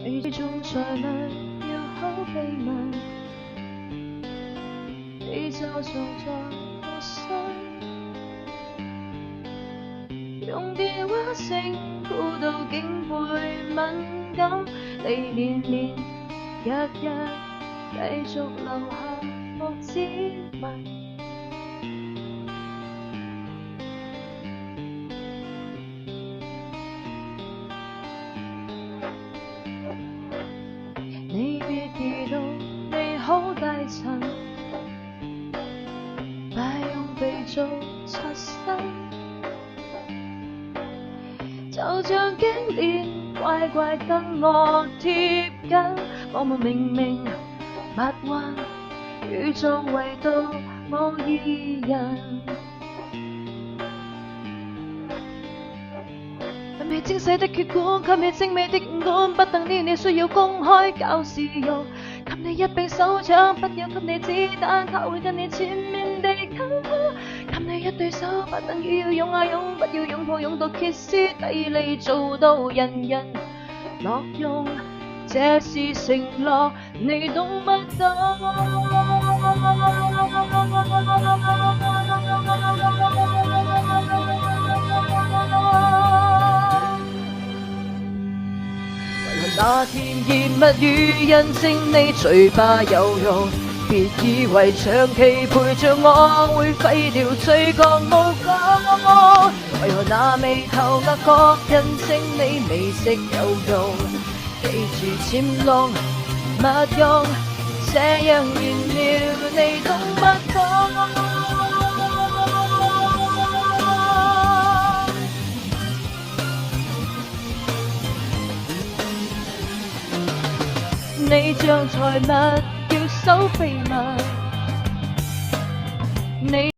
你種財物要好秘密，你就藏在我心。用電話聲呼到竟會敏感，你年年日日繼續留下我指紋。你別移動，你好大塵，擺用被做擦身，就像經典乖乖跟我貼緊。我們明明密運，宇宙唯獨我二人。給你精細的血管，給你精美的五官，不等於你需要公開搞事用。給你一柄手槍，不要給你子彈，它會跟你前面地近乎。給你一對手，不等於要擁啊擁，不要擁抱擁到歇斯底里，做到人人樂用。這是承諾，你懂不懂？那甜言蜜語印證你嘴巴有用，別以為長期陪着我會廢掉罪惡無講。為何那眉頭額角印證你美色有用？記住潛龍勿用，這樣炫耀你懂不懂？你像財物要守秘密，你